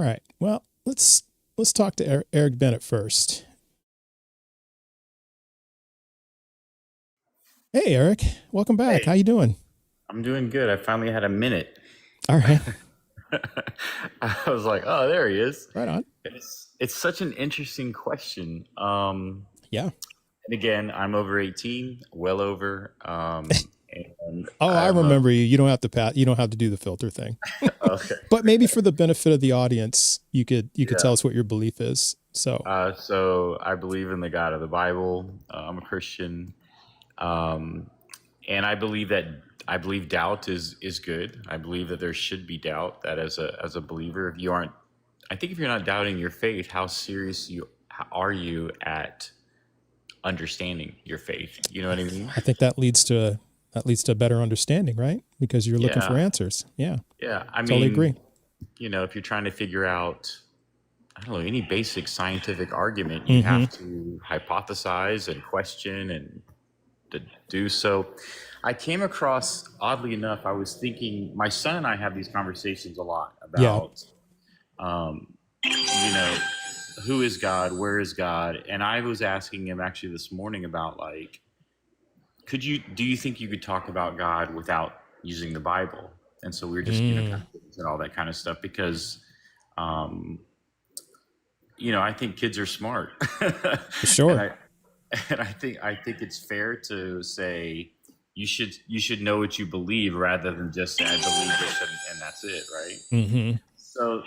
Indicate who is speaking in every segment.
Speaker 1: All right. Well, let's talk to Eric Bennett first. Hey, Eric. Welcome back. How
Speaker 2: Hey,
Speaker 1: you doing?
Speaker 2: I'm doing good. I finally had a minute.
Speaker 1: All right.
Speaker 2: I was like, oh, there he is.
Speaker 1: Right on.
Speaker 2: It's such an interesting question.
Speaker 1: Yeah.
Speaker 2: And again, I'm over 18, well over. And
Speaker 1: Oh, I
Speaker 2: I'm
Speaker 1: remember you. You don't have to you don't have to do the filter thing.
Speaker 2: okay.
Speaker 1: But maybe for the benefit of the audience, you could tell
Speaker 2: Yeah.
Speaker 1: us what your belief is. So,
Speaker 2: So I believe in the God of the Bible. I'm a Christian. Um, and I believe doubt is good. I believe that there should be doubt. That as a believer, if you aren't, I think if you're not doubting your faith, how serious are you at understanding your faith? You know what I mean?
Speaker 1: I think that leads to a better understanding, right? Because you're looking for
Speaker 2: Yeah,
Speaker 1: answers. Yeah.
Speaker 2: yeah. I
Speaker 1: Totally agree.
Speaker 2: mean, if you're trying to figure out, I don't know, any basic scientific argument, you
Speaker 1: Mhm.
Speaker 2: have to hypothesize and question and to do so. I came across, oddly enough, I was thinking, my son and I have these conversations a lot
Speaker 1: Yeah.
Speaker 2: about, um, you know, who is God, where is God, and I was asking him actually this morning about like, do you think you could talk about God without using the Bible? And so we were just,
Speaker 1: Mm.
Speaker 2: kind of getting into all that kind of stuff because, um, I think kids are smart,
Speaker 1: For
Speaker 2: and
Speaker 1: sure.
Speaker 2: I think it's fair to say you should know what you believe rather than just say I believe this and that's it, right?
Speaker 1: Mhm.
Speaker 2: So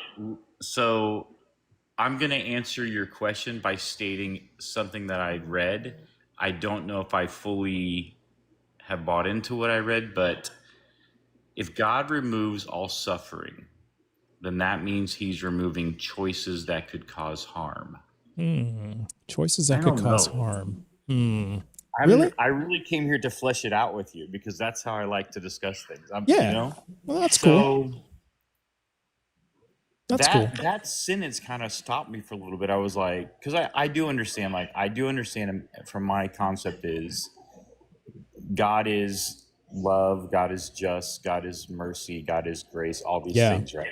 Speaker 2: so I'm gonna answer your question by stating something that I read. I don't know if I fully have bought into what I read, but if God removes all suffering, then that means He's removing choices that could cause harm.
Speaker 1: Choices
Speaker 2: I
Speaker 1: that could
Speaker 2: don't
Speaker 1: cause
Speaker 2: know.
Speaker 1: harm. Hmm.
Speaker 2: I'm
Speaker 1: Really?
Speaker 2: I really came here to flesh it out with you because that's how I like to discuss things.
Speaker 1: Yeah. Well, that's cool.
Speaker 2: So
Speaker 1: That's cool.
Speaker 2: that sentence kind of stopped me for a little bit. I was like, because I do understand, like I do understand from my concept is God is love, God is just, God is mercy, God is grace, all these
Speaker 1: Yeah.
Speaker 2: things, right?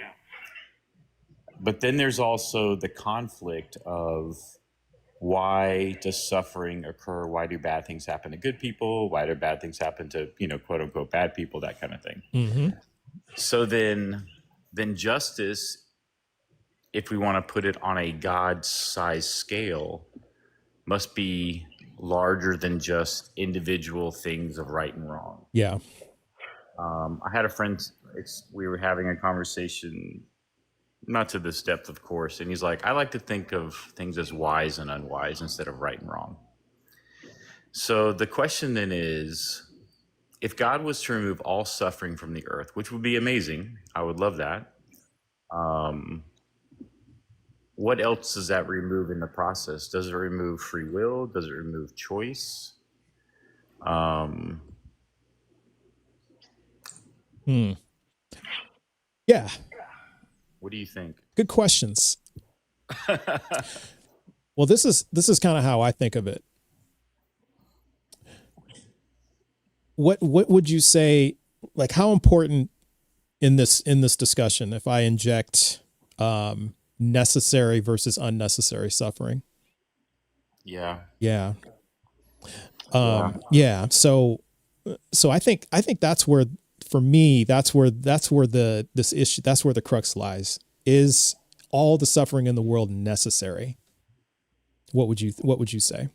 Speaker 2: But then there's also the conflict of why does suffering occur? Why do bad things happen to good people? Why do bad things happen to, quote unquote bad people, that kind of thing.
Speaker 1: Mhm.
Speaker 2: So then justice, if we want to put it on a God size scale, must be larger than just individual things of right and wrong.
Speaker 1: Yeah.
Speaker 2: I had a friend, we were having a conversation, not to this depth, of course, and he's like, I like to think of things as wise and unwise instead of right and wrong. So the question then is, if God was to remove all suffering from the earth, which would be amazing, I would love that. Um, what else does that remove in the process? Does it remove free will? Does it remove choice? Um,
Speaker 1: Hmm. Yeah.
Speaker 2: what do you think?
Speaker 1: Good questions. Well, this is kind of how I think of it. What would you say, like, how important in this discussion if I inject necessary versus unnecessary suffering?
Speaker 2: Yeah,
Speaker 1: Yeah.
Speaker 2: yeah,
Speaker 1: Yeah. So I think that's where, for me, that's where the this issue, that's where the crux lies. Is all the suffering in the world necessary? What would you say?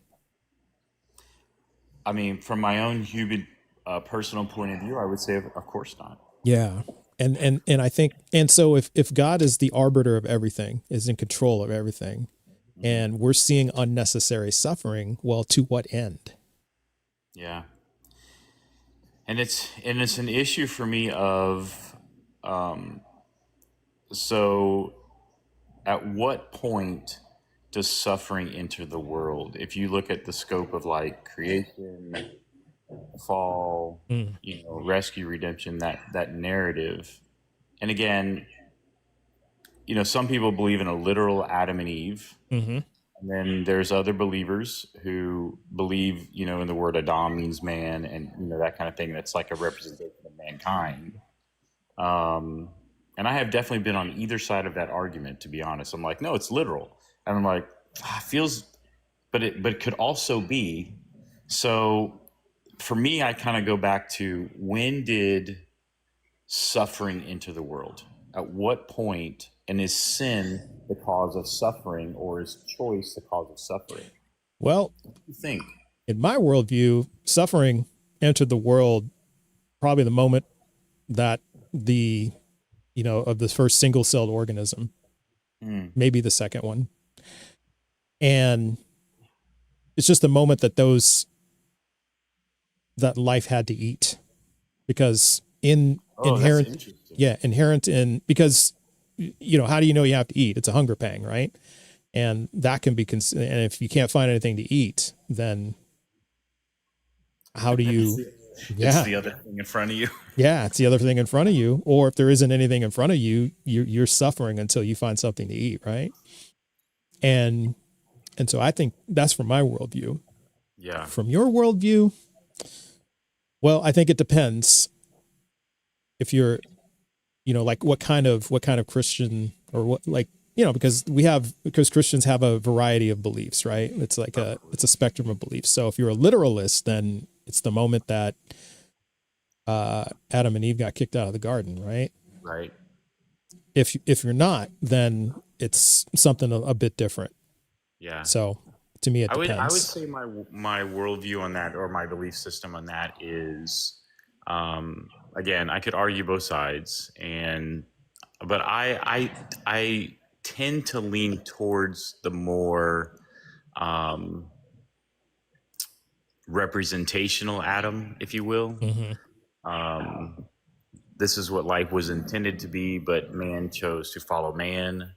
Speaker 2: I mean, from my own human, personal point of view, I would say, of course not.
Speaker 1: Yeah. And I think, and so if God is the arbiter of everything, is in control of everything,
Speaker 2: Hmm.
Speaker 1: and we're seeing unnecessary suffering, well, to what end?
Speaker 2: Yeah, and it's an issue for me of, um, so at what point does suffering enter the world? If you look at the scope of like creation, fall,
Speaker 1: Mm.
Speaker 2: rescue, redemption, that narrative. And again, some people believe in a literal Adam and Eve,
Speaker 1: Mm-hmm.
Speaker 2: and then there's other believers who believe, in the word Adam means man, and that kind of thing. That's like a representation of mankind. Um, And I have definitely been on either side of that argument, to be honest. I'm like, no, it's literal. And I'm like, it feels, but it could also be. So for me, I kind of go back to, when did suffering enter the world? At what point? And is sin the cause of suffering, or is choice the cause of suffering?
Speaker 1: Well,
Speaker 2: What do you think?
Speaker 1: in my worldview, suffering entered the world probably the moment that of the first single-celled organism, maybe the second one. And it's just the moment that that life had to eat, because inherent in, because, how do you know you have to eat? It's a hunger pang, right? And that can be, and if you can't find anything to eat, then how do you,
Speaker 2: It's the other thing in front of you.
Speaker 1: Yeah, it's the other thing in front of you. Or if there isn't anything in front of you, you're suffering until you find something to eat, right? And so I think that's from my worldview.
Speaker 2: Yeah.
Speaker 1: From your worldview, well, I think it depends. If you're, like what kind of Christian, or what, like, because Christians have a variety of beliefs, right? It's like it's a spectrum of beliefs. So if you're a literalist, then it's the moment that Adam and Eve got kicked out of the garden, right?
Speaker 2: Right.
Speaker 1: If you're not, then it's something a bit different.
Speaker 2: Yeah.
Speaker 1: So to me, it depends.
Speaker 2: I would say my worldview on that, or my belief system on that, is, again, I could argue both sides, but I tend to lean towards the more representational Adam, if you will.
Speaker 1: Mm-hmm.
Speaker 2: This is what life was intended to be, but man chose to follow man,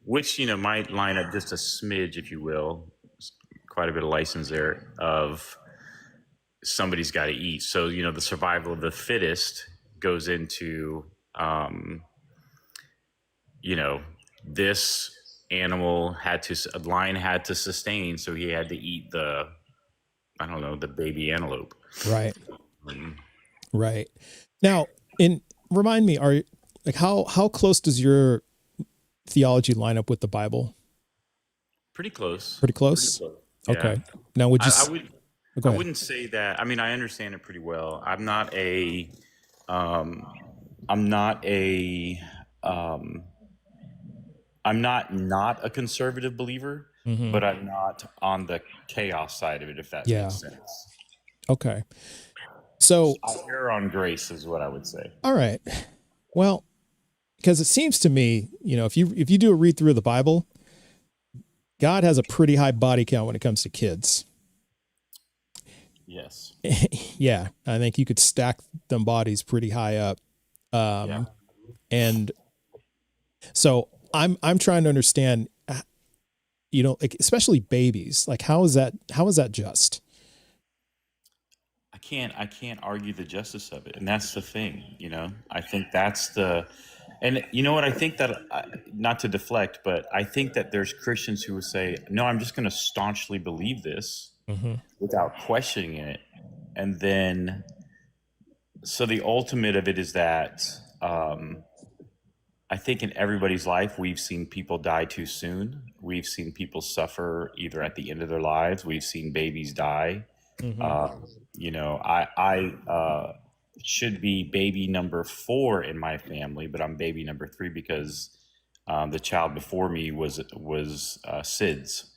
Speaker 2: which, might line up just a smidge, if you will, quite a bit of license there, of somebody's got to eat. So, the survival of the fittest goes into, this animal a lion had to sustain, so he had to eat the baby antelope.
Speaker 1: Right. Right. Now, remind me, how close does your theology line up with the Bible?
Speaker 2: Pretty close.
Speaker 1: Pretty close?
Speaker 2: Yeah.
Speaker 1: Okay. Now,
Speaker 2: I wouldn't say that. I mean, I understand it pretty well. I'm not a conservative believer, but I'm not on the chaos side of it, if that makes sense.
Speaker 1: Okay. So
Speaker 2: I err on grace is what I would say.
Speaker 1: All right. Well, because it seems to me, if you do a read through of the Bible, God has a pretty high body count when it comes to kids.
Speaker 2: Yes.
Speaker 1: Yeah, I think you could stack them bodies pretty high up. And so I'm trying to understand, like, especially babies, like how is that just?
Speaker 2: I can't argue the justice of it, and that's the thing. I think that's and you know what, I think that, not to deflect, but I think that there's Christians who would say, no, I'm just going to staunchly believe this without questioning it. And then, so the ultimate of it is that, I think in everybody's life, we've seen people die too soon. We've seen people suffer either at the end of their lives. We've seen babies die. I should be baby number 4 in my family, but I'm baby number 3 because the child before me was SIDS.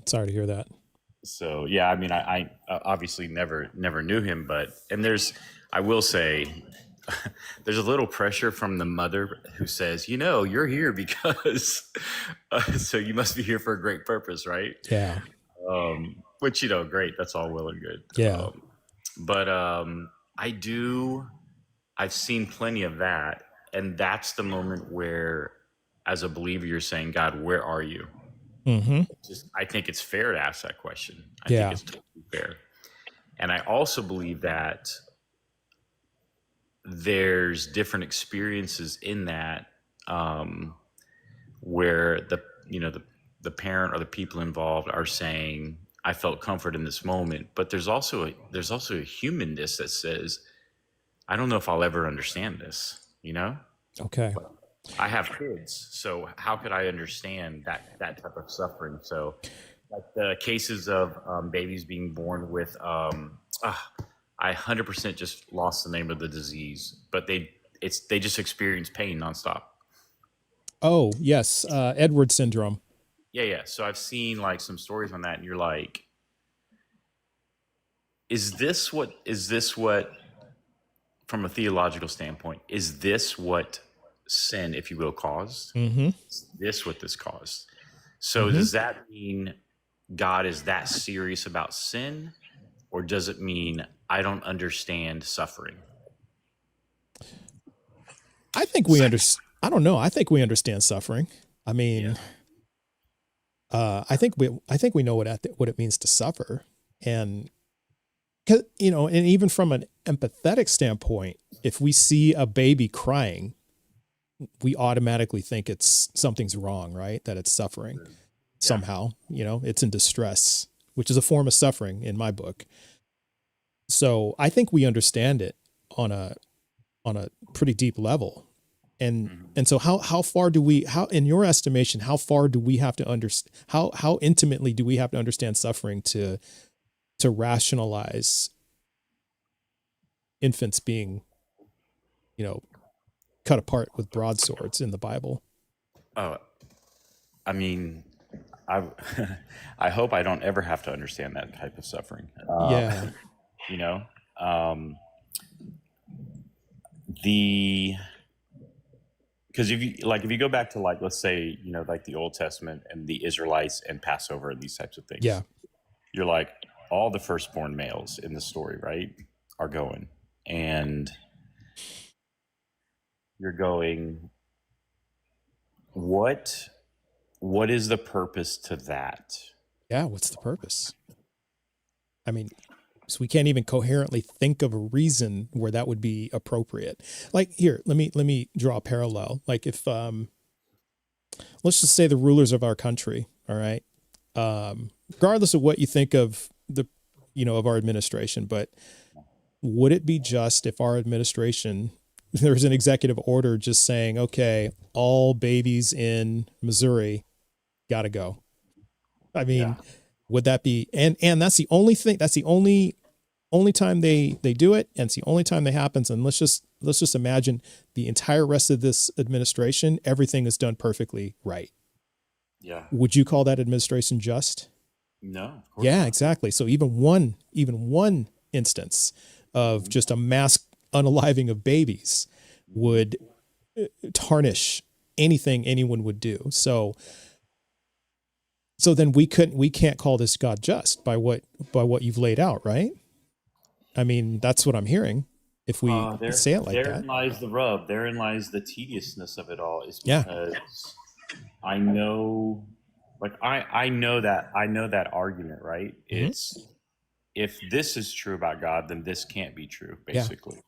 Speaker 1: Sorry to hear that.
Speaker 2: So yeah, I mean, I obviously never knew him, I will say, there's a little pressure from the mother who says, you're here because, so you must be here for a great purpose, right?
Speaker 1: Yeah.
Speaker 2: Which, great. That's all well and good.
Speaker 1: Yeah.
Speaker 2: I've seen plenty of that. And that's the moment where, as a believer, you're saying, God, where are you? I think it's fair to ask that question. I think it's totally fair. And I also believe that there's different experiences in that, where the parent or the people involved are saying, I felt comfort in this moment, but there's also a humanness that says, I don't know if I'll ever understand this. you know?
Speaker 1: Okay.
Speaker 2: I have kids, so how could I understand that type of suffering? So, like the cases of babies being born with, I 100% just lost the name of the disease, but they just experience pain nonstop.
Speaker 1: Oh, yes. Edward syndrome.
Speaker 2: Yeah. So I've seen like some stories on that, and you're like, is this what from a theological standpoint, is this what sin, if you will, caused?
Speaker 1: Mm-hmm.
Speaker 2: Is this what this caused? So
Speaker 1: Mm-hmm.
Speaker 2: does that mean God is that serious about sin, or does it mean I don't understand suffering?
Speaker 1: I think we understand. I don't know. I think we understand suffering. I
Speaker 2: Yeah.
Speaker 1: mean, I think we know what it means to suffer, and and even from an empathetic standpoint, if we see a baby crying, we automatically think something's wrong, right? That it's suffering somehow. It's in distress, which is a form of suffering in my book. So I think we understand it on a pretty deep level. And so how far do we, how in your estimation, how far do we have to understand, how intimately do we have to understand suffering to rationalize infants being, cut apart with broadswords in the Bible?
Speaker 2: Oh, I mean, I I hope I don't ever have to understand that type of suffering.
Speaker 1: Yeah.
Speaker 2: You know, the because if you go back to like, let's say, like the Old Testament and the Israelites and Passover and these types of things,
Speaker 1: Yeah.
Speaker 2: you're like, all the firstborn males in the story, right, are going, and you're going, what is the purpose to that?
Speaker 1: Yeah. What's the purpose? I mean, so we can't even coherently think of a reason where that would be appropriate. Like here, let me draw a parallel. Like if let's just say the rulers of our country, all right, regardless of what you think of of our administration, but would it be just if our administration, there's an executive order just saying, okay, all babies in Missouri got to go? I mean, would that be, and that's the only thing, that's the only time they do it, and it's the only time that happens. And let's just imagine the entire rest of this administration, everything is done perfectly right.
Speaker 2: Yeah.
Speaker 1: Would you call that administration just?
Speaker 2: No, of course
Speaker 1: Yeah,
Speaker 2: not.
Speaker 1: exactly. So even one instance of just a mass unaliving of babies would tarnish anything anyone would do. So then we can't call this God just by what you've laid out, right? I mean, that's what I'm hearing. If we say it like that,
Speaker 2: therein lies the rub. Therein lies the tediousness of it all. Is
Speaker 1: Yeah.
Speaker 2: because I know, like I know that argument, right?
Speaker 1: Mhm.
Speaker 2: It's, if this is true about God, then this can't be true, basically.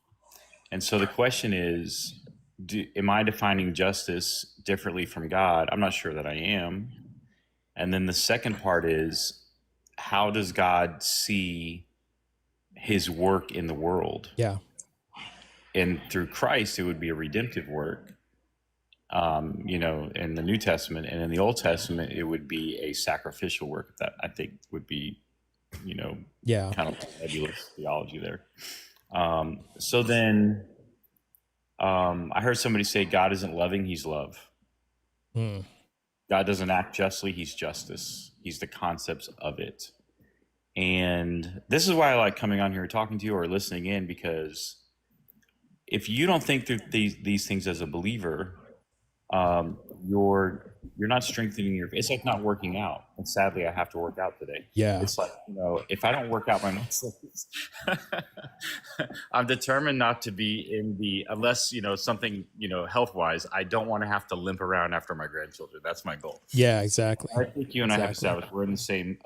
Speaker 2: And so the question is, am I defining justice differently from God? I'm not sure that I am. And then the second part is, how does God see his work in the world?
Speaker 1: Yeah.
Speaker 2: And through Christ, it would be a redemptive work, in the New Testament. And in the Old Testament, it would be a sacrificial work. That I think would be,
Speaker 1: Yeah.
Speaker 2: kind of nebulous theology there. So then I heard somebody say, God isn't loving, he's love.
Speaker 1: Hmm.
Speaker 2: God doesn't act justly, he's justice. He's the concepts of it. And this is why I like coming on here and talking to you or listening in, because if you don't think through these things as a believer, you're not strengthening your, it's like not working out. And sadly, I have to work out today.
Speaker 1: Yeah.
Speaker 2: It's like, if I don't work out my muscles, I'm determined not to be in unless, something, health wise, I don't want to have to limp around after my grandchildren. That's my goal.
Speaker 1: Yeah, exactly.
Speaker 2: I think you and I have established we're in the same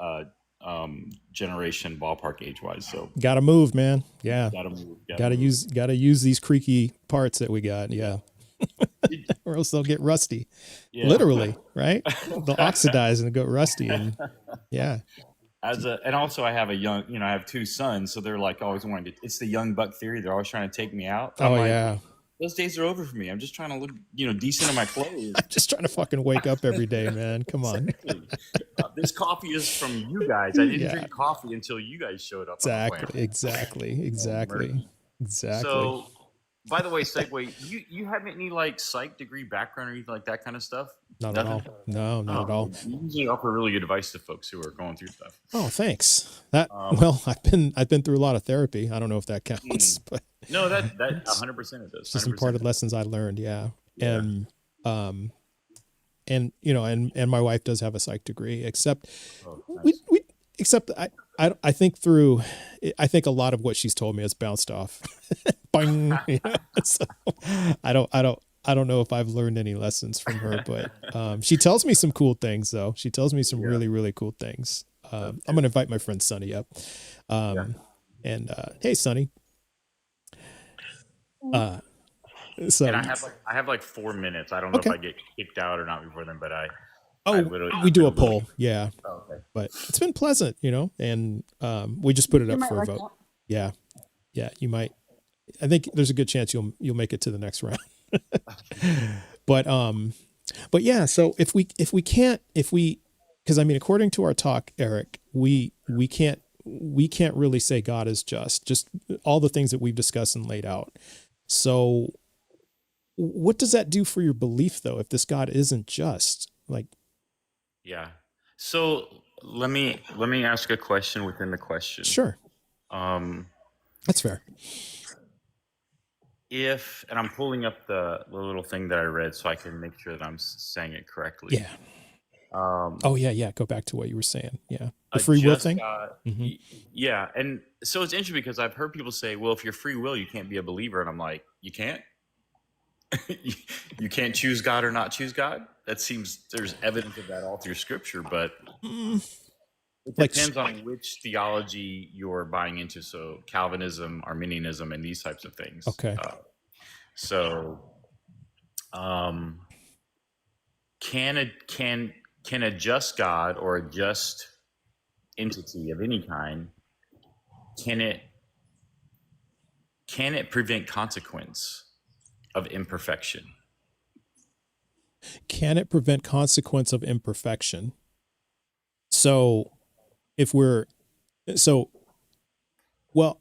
Speaker 2: generation, ballpark age wise. So
Speaker 1: gotta move, man. Yeah.
Speaker 2: Gotta
Speaker 1: use these creaky parts that we got. Yeah. Or else they'll get rusty.
Speaker 2: Yeah.
Speaker 1: Literally, right? They'll oxidize and go rusty. And yeah.
Speaker 2: And also I have I have two sons, so they're like always wanting to, it's the young buck theory. They're always trying to take me out.
Speaker 1: Oh, yeah.
Speaker 2: those days are over for me. I'm just trying to look, decent in my clothes.
Speaker 1: I'm just trying to fucking wake up every day, man. Come on.
Speaker 2: Exactly. This coffee is from you guys. I didn't
Speaker 1: Yeah.
Speaker 2: drink coffee until you guys showed up on the planet.
Speaker 1: Exactly.
Speaker 2: So, by the way, segue. You have any like psych degree background or anything like that kind of stuff?
Speaker 1: Not at all. No, not at all.
Speaker 2: You usually offer really good advice to folks who are going through stuff.
Speaker 1: Oh, thanks. Well, I've been through a lot of therapy. I don't know if that counts, but
Speaker 2: no, that 100% it does.
Speaker 1: Just some part of lessons I learned. Yeah. And my wife does have a psych degree, except I think a lot of what she's told me has bounced off. Bang. So I don't know if I've learned any lessons from her, but she tells me some cool things though. She tells me some really, really cool things. I'm going to invite my friend Sonny up. And hey, Sonny. So
Speaker 2: and I have like 4 minutes. I don't know if I get kicked out or not before then, but
Speaker 1: we do a poll. Yeah.
Speaker 2: Oh, okay.
Speaker 1: But it's been pleasant, and we just put it up for a vote. Yeah. Yeah. You might, I think there's a good chance you'll make it to the next round. But yeah, so because I mean, according to our talk, Eric, we can't really say God is just all the things that we've discussed and laid out. So what does that do for your belief though, if this God isn't just? Like,
Speaker 2: yeah. So let me ask a question within the question.
Speaker 1: Sure. That's fair.
Speaker 2: And I'm pulling up the little thing that I read so I can make sure that I'm saying it correctly.
Speaker 1: Yeah. Go back to what you were saying. Yeah. The free will thing.
Speaker 2: Yeah. And so it's interesting because I've heard people say, well, if you're free will, you can't be a believer. And I'm like, you can't? You can't choose God or not choose God? That seems there's evidence of that all through scripture, but it depends on which theology you're buying into. So Calvinism, Arminianism, and these types of things.
Speaker 1: Okay.
Speaker 2: Can a just God or a just entity of any kind, can it prevent consequence of imperfection?
Speaker 1: Can it prevent consequence of imperfection? So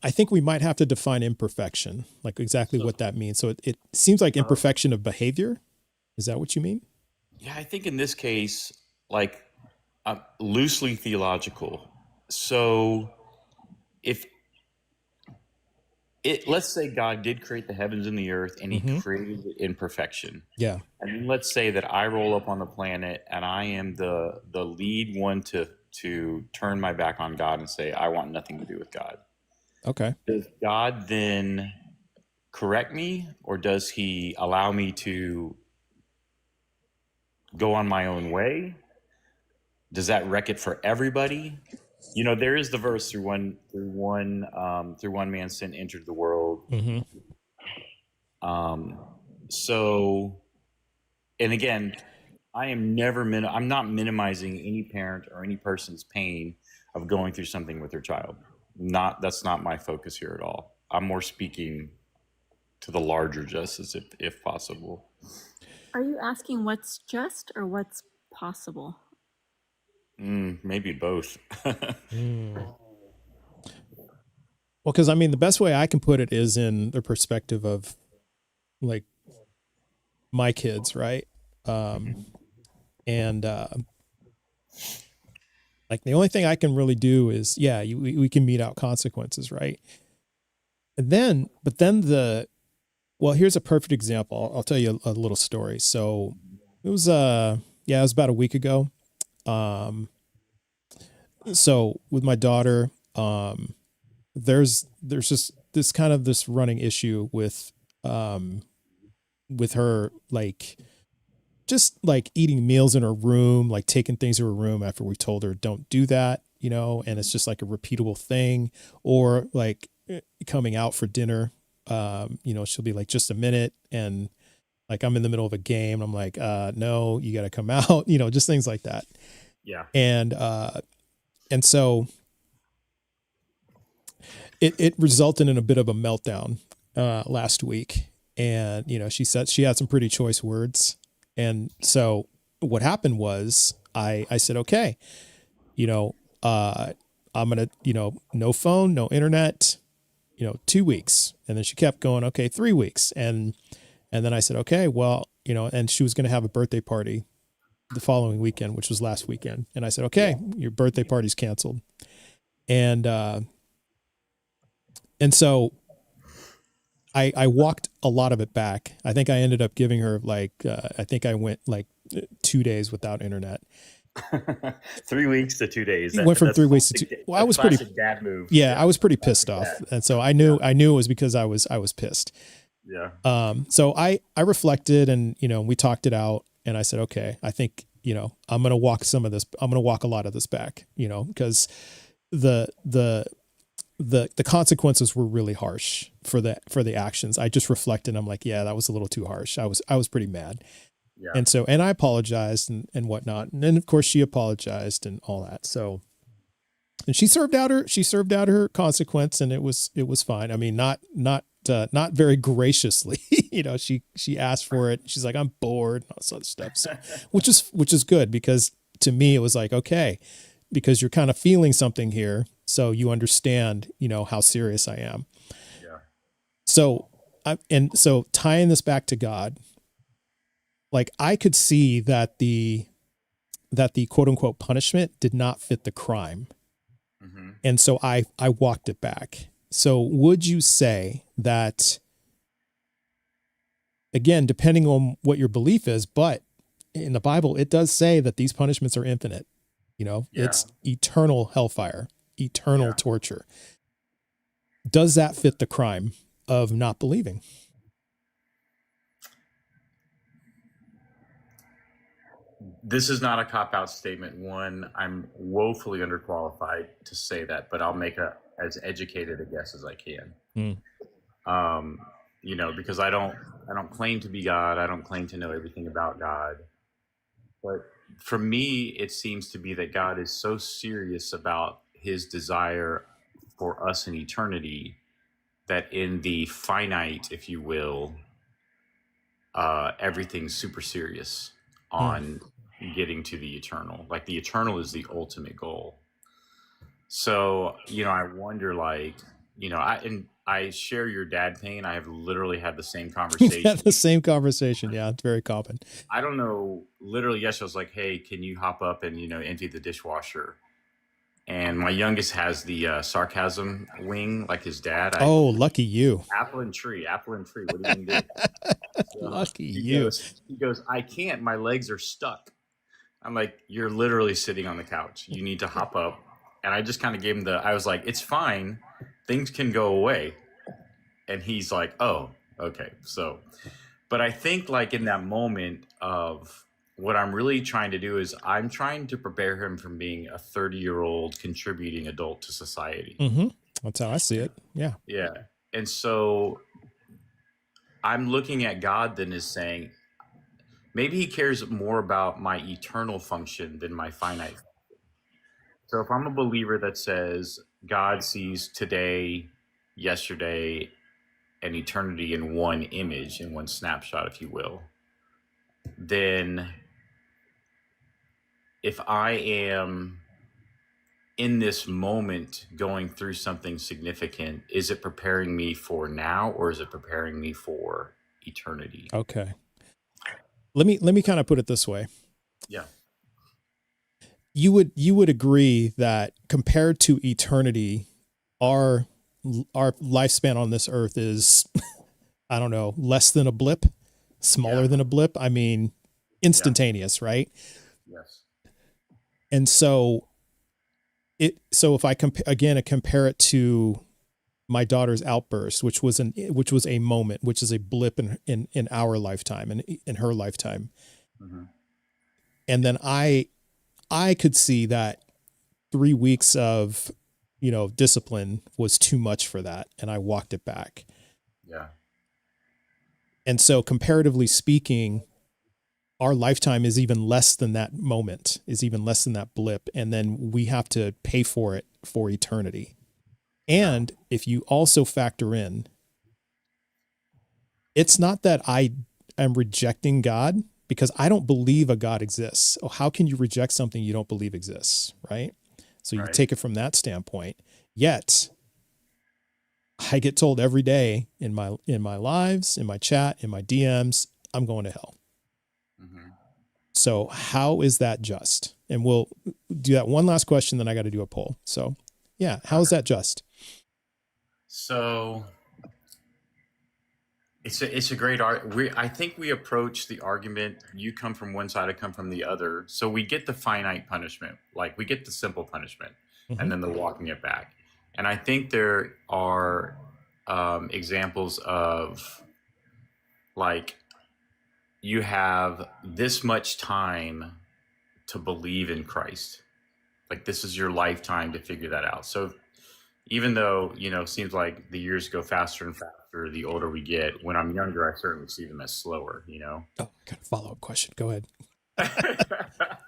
Speaker 1: I think we might have to define imperfection, like exactly what that means. So it seems like imperfection of behavior. Is that what you mean?
Speaker 2: Yeah, I think in this case, like loosely theological. So let's say God did create the heavens and the earth and he created it in perfection.
Speaker 1: Yeah.
Speaker 2: And then let's say that I roll up on the planet and I am the lead one to turn my back on God and say, I want nothing to do with God.
Speaker 1: Okay.
Speaker 2: Does God then correct me, or does he allow me to go on my own way? Does that wreck it for everybody? There is the verse through one man sin entered the world. So, and again, I'm not minimizing any parent or any person's pain of going through something with their child. That's not my focus here at all. I'm more speaking to the larger justice, if possible.
Speaker 3: Are you asking what's just or what's possible?
Speaker 2: Maybe both.
Speaker 1: Well, because I mean, the best way I can put it is in the perspective of like my kids, right? Like the only thing I can really do is, we can mete out consequences, right? Well, here's a perfect example. I'll tell you a little story. So it was about a week ago. So with my daughter, there's just this kind of this running issue with her, like, just like eating meals in her room, like taking things to her room after we told her don't do that, and it's just like a repeatable thing, or like coming out for dinner. She'll be like, just a minute. And like, I'm in the middle of a game. I'm like, no, you got to come out, just things like that.
Speaker 2: Yeah.
Speaker 1: And so it resulted in a bit of a meltdown, last week. And, she said she had some pretty choice words. And so what happened was I said, okay, I'm going to, no phone, no internet, 2 weeks. And then she kept going, okay, 3 weeks. And then I said, okay, well, and she was going to have a birthday party the following weekend, which was last weekend. And I said, okay, your birthday party's canceled. And so I walked a lot of it back. I think I ended up giving her I think I went 2 days without internet.
Speaker 2: 3 weeks to 2 days.
Speaker 1: Went from 3 weeks to 2. Well, I was pretty
Speaker 2: dad move.
Speaker 1: Yeah, I was pretty pissed off. And so I knew it was because I was pissed.
Speaker 2: Yeah.
Speaker 1: So I reflected and, we talked it out and I said, okay, I think, I'm going to walk a lot of this back, because the consequences were really harsh for the actions. I just reflected. I'm like, yeah, that was a little too harsh. I was pretty mad.
Speaker 2: Yeah.
Speaker 1: And I apologized and whatnot. And then of course she apologized and all that. So, and she served out her consequence and it was fine. I mean, not very graciously, she asked for it. She's like, I'm bored and all this other stuff. So, which is good because to me, it was like, okay, because you're kind of feeling something here. So you understand, how serious I am.
Speaker 2: Yeah.
Speaker 1: So tying this back to God, like I could see that the quote unquote punishment did not fit the crime.
Speaker 2: Mm-hmm.
Speaker 1: And so I walked it back. So would you say that, again, depending on what your belief is, but in the Bible, it does say that these punishments are infinite, It's eternal hellfire, eternal torture. Does that fit the crime of not believing?
Speaker 2: This is not a cop-out statement. One, I'm woefully underqualified to say that, but I'll make as educated a guess as I can. Because I don't claim to be God. I don't claim to know everything about God. But for me, it seems to be that God is so serious about his desire for us in eternity that in the finite, if you will, everything's super serious on getting to the eternal. Like the eternal is the ultimate goal. So, I wonder, I share your dad pain. I have literally had the same conversation.
Speaker 1: Yeah, the same conversation. Yeah, it's very common.
Speaker 2: I don't know. Literally, yesterday I was like, hey, can you hop up and, empty the dishwasher? And my youngest has the sarcasm wing like his dad.
Speaker 1: Lucky you.
Speaker 2: Apple and tree. What are you going to do?
Speaker 1: Lucky you.
Speaker 2: He goes, I can't. My legs are stuck. I'm like, you're literally sitting on the couch. You need to hop up. And I just kind of gave him I was like, it's fine. Things can go away. And he's like, oh, okay. So, but I think in that moment of what I'm really trying to do is I'm trying to prepare him from being a 30-year-old contributing adult to society.
Speaker 1: Mm-hmm. That's how I see it. Yeah.
Speaker 2: Yeah. And so I'm looking at God then as saying, maybe he cares more about my eternal function than my finite. So if I'm a believer that says God sees today, yesterday, and eternity in one image, in one snapshot, if you will, then if I am in this moment going through something significant, is it preparing me for now or is it preparing me for eternity?
Speaker 1: Okay. Let me kind of put it this way.
Speaker 2: Yeah.
Speaker 1: You would agree that compared to eternity, our lifespan on this earth is, I don't know, less than a blip, smaller than a blip. I mean, instantaneous, right?
Speaker 2: Yes.
Speaker 1: And so if I compare it to my daughter's outburst, which was a moment, which is a blip in our lifetime and in her lifetime.
Speaker 2: Mm-hmm.
Speaker 1: And then I could see that 3 weeks of, discipline was too much for that. And I walked it back.
Speaker 2: Yeah.
Speaker 1: And so comparatively speaking, our lifetime is even less than that moment, is even less than that blip. And then we have to pay for it for eternity. And if you also factor in It's not that I am rejecting God, because I don't believe a God exists. Oh, how can you reject something you don't believe exists, right? So you
Speaker 2: Right.
Speaker 1: take it from that standpoint. Yet I get told every day in my lives, in my chat, in my DMs, I'm going to hell.
Speaker 2: Mm-hmm.
Speaker 1: So how is that just? And we'll do that one last question, then I got to do a poll. So yeah, how is that just?
Speaker 2: So it's a great art. I think we approach the argument. You come from one side, I come from the other. So we get the finite punishment, like we get the simple punishment, and then the walking it back. And I think there are examples of like you have this much time to believe in Christ. Like this is your lifetime to figure that out. So even though, it seems like the years go faster and faster the older we get, when I'm younger, I certainly see them as slower,
Speaker 1: Oh, I got a follow-up question. Go ahead.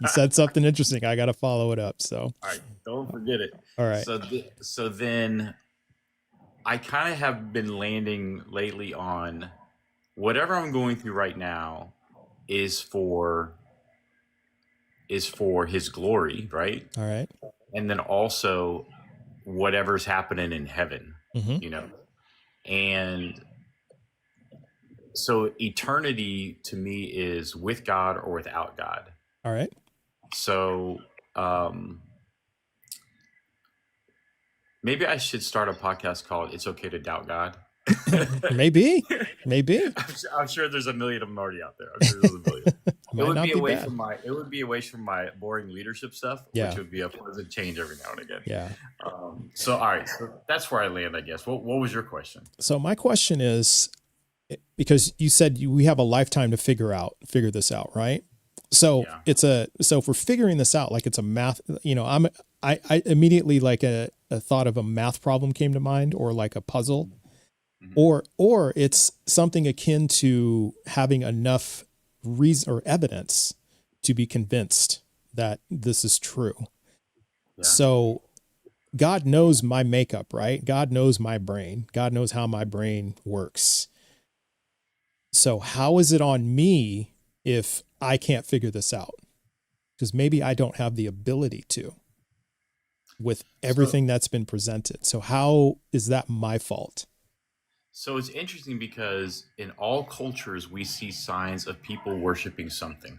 Speaker 1: You said something interesting. I got to follow it up. So,
Speaker 2: all right, don't forget it.
Speaker 1: All right.
Speaker 2: So then I kind of have been landing lately on whatever I'm going through right now is for his glory, right?
Speaker 1: All right.
Speaker 2: And then also whatever's happening in heaven, and so eternity to me is with God or without God.
Speaker 1: All right.
Speaker 2: So maybe I should start a podcast called "It's Okay to Doubt God."
Speaker 1: Maybe.
Speaker 2: I'm sure there's a million of them already out there. I'm sure there's a million. It would be away from my boring leadership stuff, which would be a pleasant change every now and again.
Speaker 1: Yeah.
Speaker 2: So all right, so that's where I land, I guess. What was your question?
Speaker 1: So my question is, because you said we have a lifetime to figure this out, right? So so if we're figuring this out, like it's a math, I immediately like a thought of a math problem came to mind, or like a puzzle, or it's something akin to having enough reason or evidence to be convinced that this is true. Yeah. So God knows my makeup, right? God knows my brain. God knows how my brain works. So how is it on me if I can't figure this out? Because maybe I don't have the ability to, with everything that's been presented. So how is that my fault?
Speaker 2: So it's interesting because in all cultures, we see signs of people worshiping something.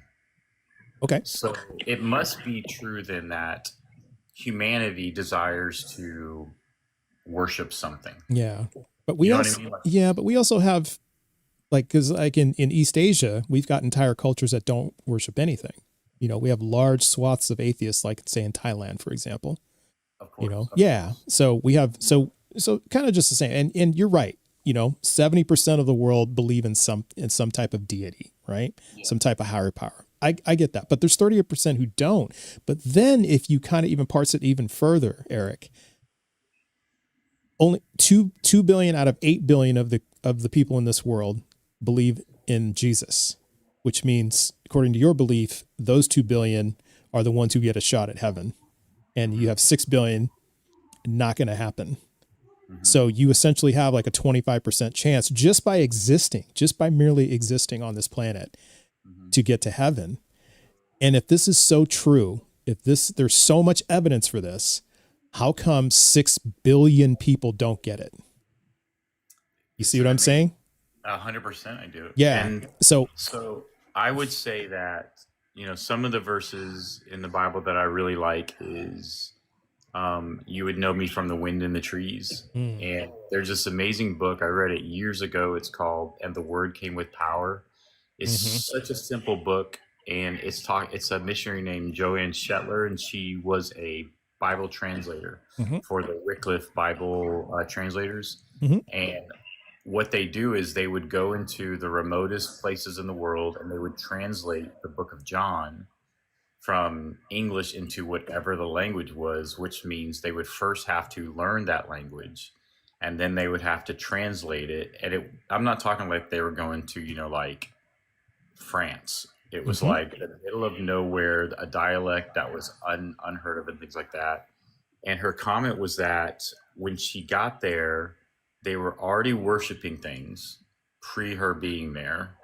Speaker 1: Okay.
Speaker 2: So it must be true then that humanity desires to worship something.
Speaker 1: Yeah. But we also have, like, because like in East Asia, we've got entire cultures that don't worship anything. We have large swaths of atheists, like say in Thailand, for example.
Speaker 2: Of course.
Speaker 1: So we have, so kind of just the same. And you're right. 70% of the world believe in some type of deity, right? Yeah. Some type of higher power. I get that, but there's 38% who don't. But then if you kind of even parse it even further, Eric, only 2 billion out of 8 billion of the people in this world believe in Jesus, which means, according to your belief, those 2 billion are the ones who get a shot at heaven, and you have 6 billion not going to happen. So you essentially have like a 25% chance just by merely existing on this planet to get to heaven. And if this is so true, there's so much evidence for this, how come 6 billion people don't get it? You see what I'm saying?
Speaker 2: 100% I do.
Speaker 1: Yeah.
Speaker 2: And
Speaker 1: so
Speaker 2: I would say that, some of the verses in the Bible that I really like is, you would know me from the wind in the trees. And there's this amazing book. I read it years ago. It's called "And the Word Came with Power." It's such a simple book. And it's a missionary named Joanne Shetler, and she was a Bible translator for the Wycliffe Bible translators. And what they do is they would go into the remotest places in the world, and they would translate the book of John from English into whatever the language was, which means they would first have to learn that language, and then they would have to translate it. And I'm not talking like they were going to, like France. It was like in the middle of nowhere, a dialect that was unheard of and things like that. And her comment was that when she got there, they were already worshiping things pre her being there,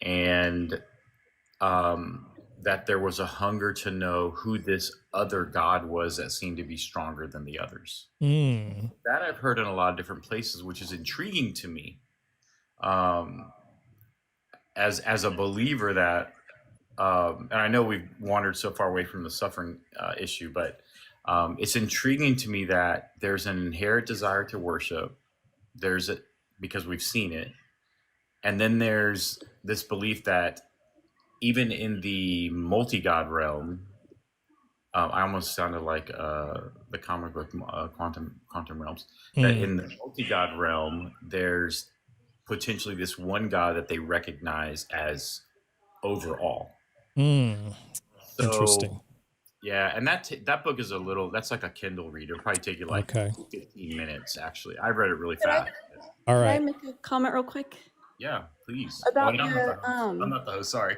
Speaker 2: and that there was a hunger to know who this other God was that seemed to be stronger than the others. That I've heard in a lot of different places, which is intriguing to me. As a believer that, and I know we've wandered so far away from the suffering issue, but it's intriguing to me that there's an inherent desire to worship. There's a, because we've seen it, and then there's this belief that even in the multi-god realm, I almost sounded like the comic book Quantum Realms. That in the multi-god realm, there's potentially this one god that they recognize as overall. So,
Speaker 1: interesting.
Speaker 2: Yeah, and that book is a little. That's like a Kindle read. It'll probably take you like 15 minutes. Actually, I read it really fast.
Speaker 1: All right.
Speaker 3: Can I make a comment real quick?
Speaker 2: Yeah, please.
Speaker 3: About
Speaker 2: I'm not the host. Sorry.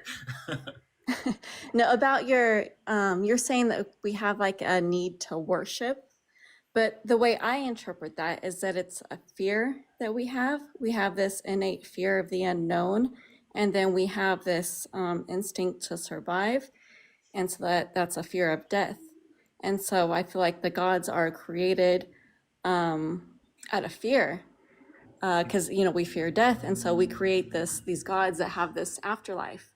Speaker 3: No, about your you're saying that we have like a need to worship, but the way I interpret that is that it's a fear that we have. We have this innate fear of the unknown, and then we have this instinct to survive, and so that's a fear of death. And so I feel like the gods are created out of fear, because we fear death, and so we create these gods that have this afterlife.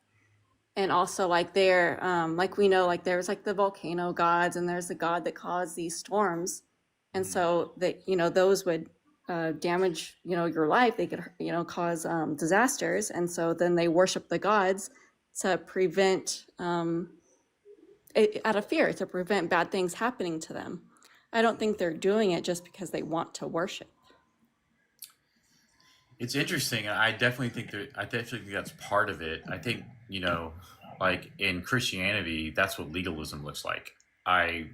Speaker 3: And also like they're like we know, like there's like the volcano gods, and there's the god that caused these storms, and so that those would damage your life. They could cause disasters, and so then they worship the gods to prevent out of fear, to prevent bad things happening to them. I don't think they're doing it just because they want to worship.
Speaker 2: It's interesting. I definitely think that's part of it. I think, like in Christianity, that's what legalism looks like. I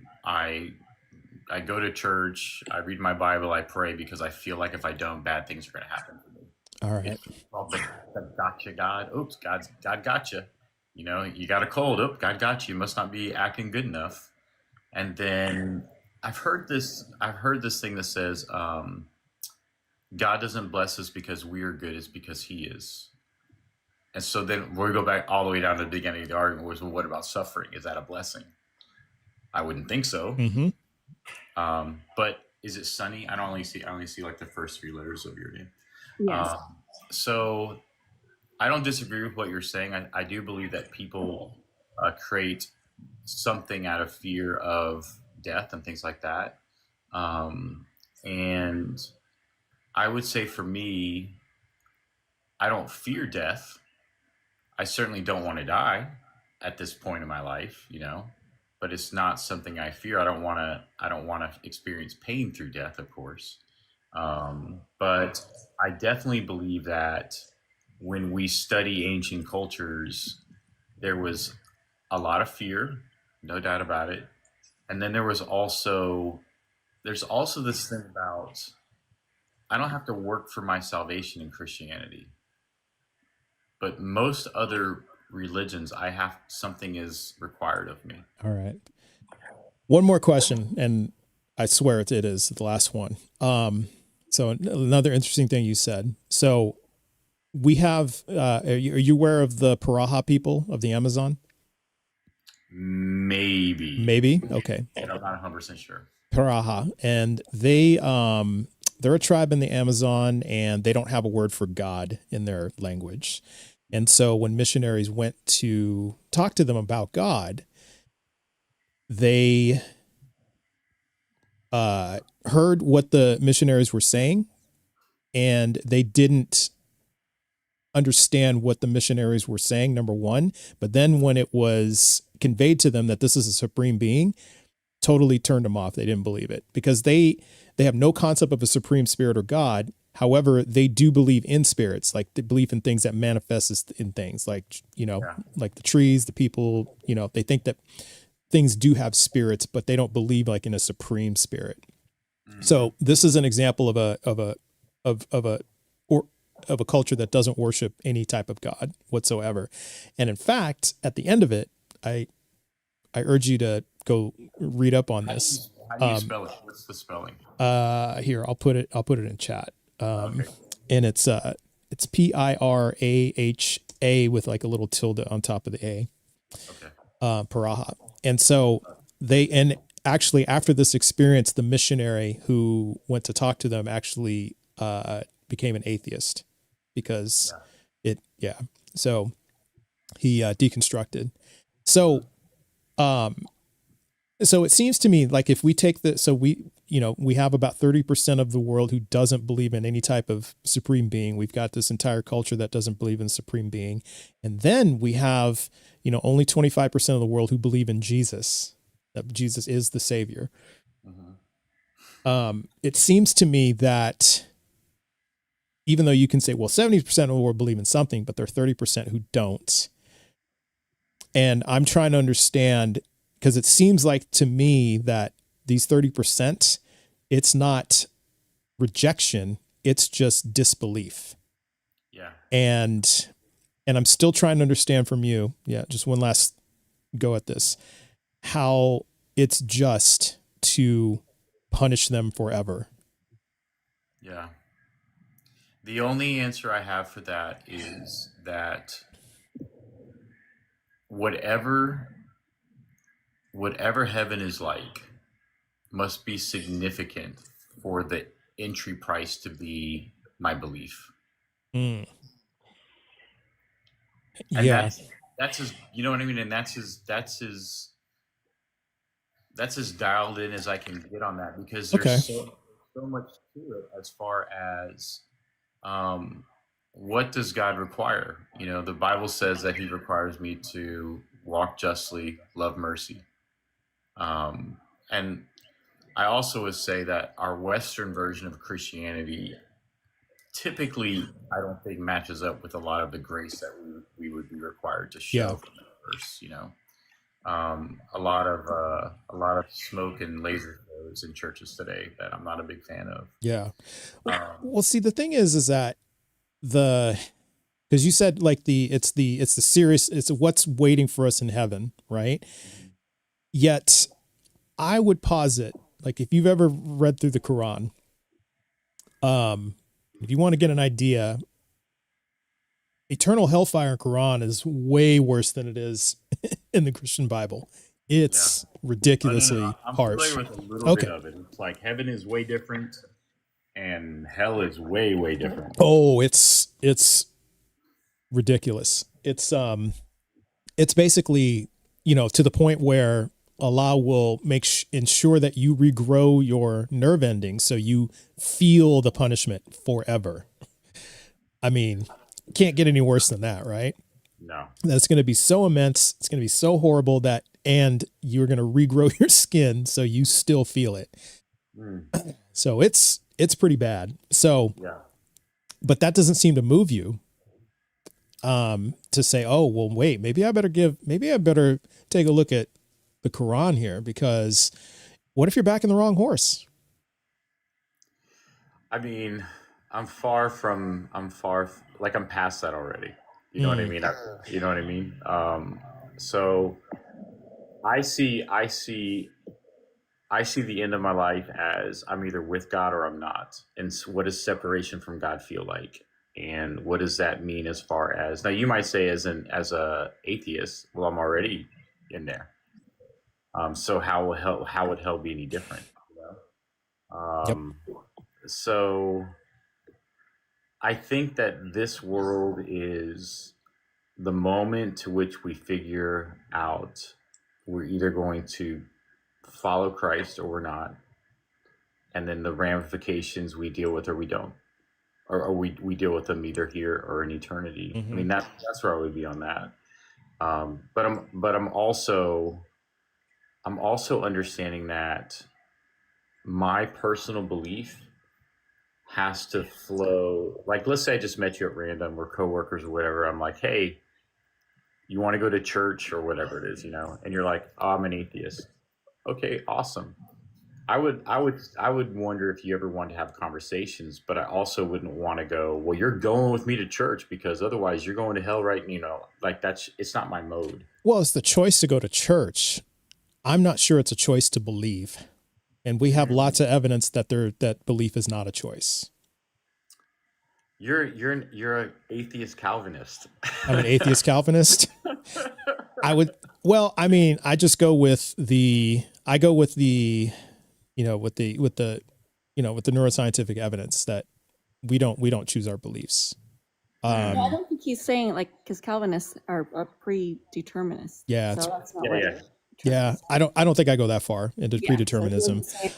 Speaker 2: go to church, I read my Bible, I pray because I feel like if I don't, bad things are going to happen to me.
Speaker 1: All right.
Speaker 2: It's called the gotcha God. Oops, God gotcha. You got a cold. Oh, God got you. You must not be acting good enough. And then I've heard this thing that says, God doesn't bless us because we are good, it's because he is. And so then we go back all the way down to the beginning of the argument was, well, what about suffering? Is that a blessing? I wouldn't think so. But is it sunny? I only see like the first three letters of your name.
Speaker 3: Yes.
Speaker 2: So I don't disagree with what you're saying. I do believe that people create something out of fear of death and things like that. And I would say for me, I don't fear death. I certainly don't want to die at this point in my life, but it's not something I fear. I don't want to experience pain through death, of course. But I definitely believe that when we study ancient cultures, there was a lot of fear, no doubt about it. And then there's also this thing about, I don't have to work for my salvation in Christianity, but most other religions, something is required of me.
Speaker 1: All right. One more question, and I swear it is the last one. So another interesting thing you said. So we have, are you aware of the Paraha people of the Amazon? Maybe. Okay.
Speaker 2: I'm not 100% sure.
Speaker 1: Paraha, and they're a tribe in the Amazon, and they don't have a word for God in their language. And so when missionaries went to talk to them about God, they heard what the missionaries were saying, and they didn't understand what the missionaries were saying, number one. But then when it was conveyed to them that this is a supreme being, totally turned them off. They didn't believe it because they have no concept of a supreme spirit or God. However, they do believe in spirits, like they believe in things that manifest in things like, like the trees, the people, they think that things do have spirits, but they don't believe like in a supreme spirit. So this is an example of a culture that doesn't worship any type of God whatsoever. And in fact, at the end of it, I urge you to go read up on this.
Speaker 2: How do you spell it? What's the spelling?
Speaker 1: Here, I'll put it in chat.
Speaker 2: Okay.
Speaker 1: And it's It's Piraha with like a little tilde on top of the A.
Speaker 2: Okay.
Speaker 1: Paraha. And so and actually after this experience, the missionary who went to talk to them actually became an atheist because so he deconstructed. So it seems to me like if we take we have about 30% of the world who doesn't believe in any type of supreme being. We've got this entire culture that doesn't believe in supreme being. And then we have, only 25% of the world who believe in Jesus, that Jesus is the savior.
Speaker 2: Mm-hmm.
Speaker 1: It seems to me that even though you can say, well, 70% of the world believe in something, but there are 30% who don't. And I'm trying to understand, because it seems like to me that these 30%, it's not rejection, it's just disbelief.
Speaker 2: Yeah.
Speaker 1: And I'm still trying to understand from you, just one last go at this, how it's just to punish them forever.
Speaker 2: Yeah. The only answer I have for that is that whatever heaven is like must be significant for the entry price to be my belief.
Speaker 1: Mm.
Speaker 2: And
Speaker 1: Yeah.
Speaker 2: that's his, you know what I mean? And that's as dialed in as I can get on that, because there's so much to it as far as what does God require? The Bible says that he requires me to walk justly, love mercy. And I also would say that our Western version of Christianity typically, I don't think, matches up with a lot of the grace that we would be required to show from that verse. A lot of smoke and laser shows in churches today that I'm not a big fan of.
Speaker 1: Yeah. Well, see, the thing is that because you said like it's the serious, it's what's waiting for us in heaven, right?
Speaker 2: Mm-hmm.
Speaker 1: Yet I would posit, like, if you've ever read through the Quran, if you want to get an idea, eternal hellfire in Quran is way worse than it is in the Christian Bible. It's ridiculously harsh.
Speaker 2: I'm familiar with a little bit of it. It's like heaven is way different and hell is way, way different.
Speaker 1: Oh, it's ridiculous. It's basically, to the point where Allah will ensure that you regrow your nerve endings so you feel the punishment forever. I mean, can't get any worse than that, right?
Speaker 2: No.
Speaker 1: That's going to be so immense. It's going to be so horrible and you're going to regrow your skin so you still feel it.
Speaker 2: Mm.
Speaker 1: So it's pretty bad. So,
Speaker 2: yeah.
Speaker 1: But that doesn't seem to move you. To say, oh, well, wait, maybe I better take a look at the Quran here, because what if you're backing the wrong horse?
Speaker 2: I mean, I'm past that already. You know what I mean? You know what I mean? So I see the end of my life as I'm either with God or I'm not. And what does separation from God feel like? And what does that mean as far as, now you might say as a atheist, well, I'm already in there. So how would hell be any different? So I think that this world is the moment to which we figure out we're either going to follow Christ or we're not. And then the ramifications we deal with or we don't. Or we deal with them either here or in eternity. Mm-hmm. I mean, that's where I would be on that. But I'm also understanding that my personal belief has to flow. Like, let's say I just met you at random, we're coworkers or whatever. I'm like, hey, you want to go to church or whatever it is, and you're like, oh, I'm an atheist. Okay, awesome. I would wonder if you ever want to have conversations, but I also wouldn't want to go, well, you're going with me to church because otherwise you're going to hell, right? Like it's not my mode.
Speaker 1: Well, it's the choice to go to church. I'm not sure it's a choice to believe. And we have lots of evidence that belief is not a choice.
Speaker 2: You're an atheist Calvinist.
Speaker 1: I'm an atheist Calvinist. Well, I mean, I just go with the with the neuroscientific evidence that we don't choose our beliefs.
Speaker 3: I don't think he's saying like, because Calvinists are predeterminists.
Speaker 1: Yeah,
Speaker 3: so that's not
Speaker 1: yeah. I don't think I go that far into predeterminism.
Speaker 3: So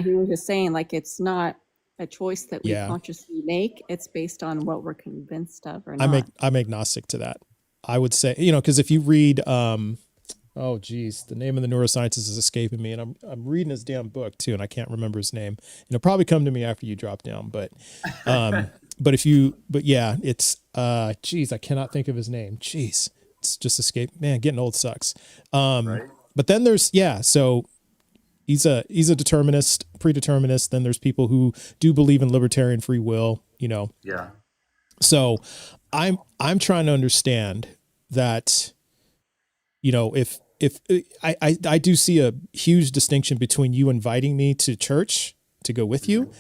Speaker 3: he was just saying like it's not a choice that we consciously make. It's based on what we're convinced of or not.
Speaker 1: I'm agnostic to that. I would say, because if you read, oh geez, the name of the neuroscientist is escaping me, and I'm reading his damn book too, and I can't remember his name. It'll probably come to me after you drop down, but it's geez, I cannot think of his name. Jeez, it's just escaped. Man, getting old sucks.
Speaker 2: Right.
Speaker 1: But then there's so he's a predeterminist. Then there's people who do believe in libertarian free will.
Speaker 2: Yeah.
Speaker 1: So I'm trying to understand that, if I do see a huge distinction between you inviting me to church to go with you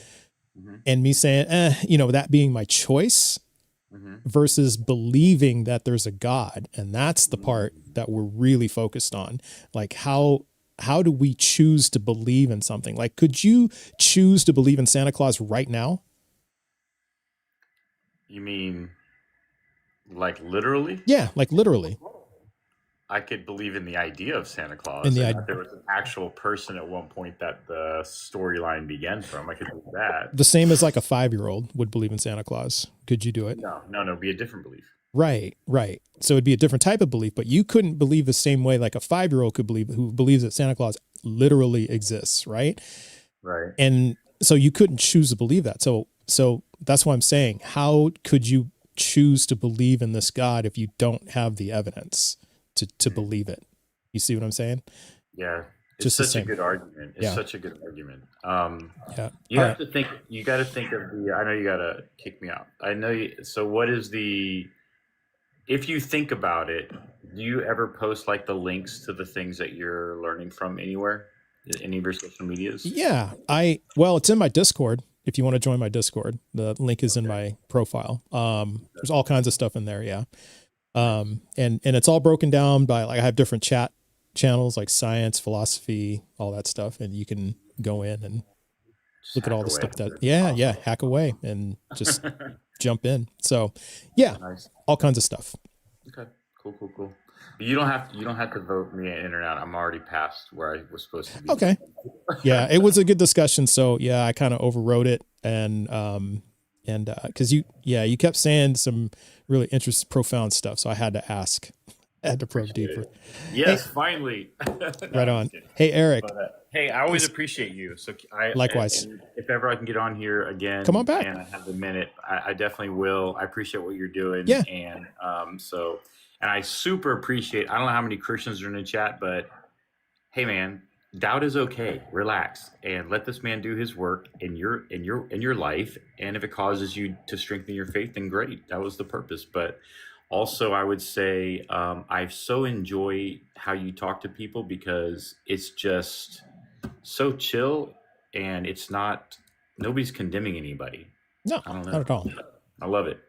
Speaker 1: and me saying, that being my choice versus believing that there's a God. And that's the part that we're really focused on. Like how do we choose to believe in something? Like, could you choose to believe in Santa Claus right now?
Speaker 2: You mean like literally?
Speaker 1: Yeah, like literally.
Speaker 2: I could believe in the idea of Santa Claus. There was an actual person at one point that the storyline began from. I could do that.
Speaker 1: The same as like a 5-year-old would believe in Santa Claus. Could you do it?
Speaker 2: No, it'd be a different belief.
Speaker 1: Right. So it'd be a different type of belief, but you couldn't believe the same way like a 5-year-old could believe, who believes that Santa Claus literally exists, right?
Speaker 2: Right.
Speaker 1: And so you couldn't choose to believe that. So that's why I'm saying, how could you choose to believe in this God if you don't have the evidence to believe it? You see what I'm saying?
Speaker 2: Yeah. It's such a good argument. It's such a good argument. You have to think, you got to think of I know you got to kick me out. I know so what is if you think about it, do you ever post like the links to the things that you're learning from anywhere? Any of your social medias? Yeah.
Speaker 1: It's in my Discord. If you want to join my Discord, the link is in my profile. There's all kinds of stuff in there. Yeah. And it's all broken down by I have different chat channels like science, philosophy, all that stuff. And you can go in and look at all the stuff hack away and just jump in. So nice. All kinds of stuff.
Speaker 2: Okay. Cool. You don't have to vote me in or out. I'm already past where I was supposed to be.
Speaker 1: Okay. Yeah, it was a good discussion. So I kind of overrode it, and because you kept saying some really interesting, profound stuff, so I had to ask. I had to probe deeper.
Speaker 2: Yes, finally.
Speaker 1: Right on. Hey, Eric.
Speaker 2: Hey, I always appreciate you. So
Speaker 1: likewise.
Speaker 2: And if ever I can get on here again,
Speaker 1: come on back.
Speaker 2: And I have a minute, I definitely will. I appreciate what you're doing.
Speaker 1: Yeah.
Speaker 2: And and I super appreciate. I don't know how many Christians are in the chat, but hey, man, doubt is okay. Relax and let this man do his work in your life. And if it causes you to strengthen your faith, then great. That was the purpose. But also, I would say I so enjoy how you talk to people because it's just so chill and it's nobody's condemning anybody.
Speaker 1: No,
Speaker 2: I don't know.
Speaker 1: Not at all.
Speaker 2: I love it.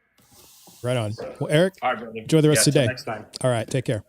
Speaker 1: Right on. Well, Eric,
Speaker 2: all right,
Speaker 1: enjoy the rest of the day.
Speaker 2: Next time.
Speaker 1: All right. Take care.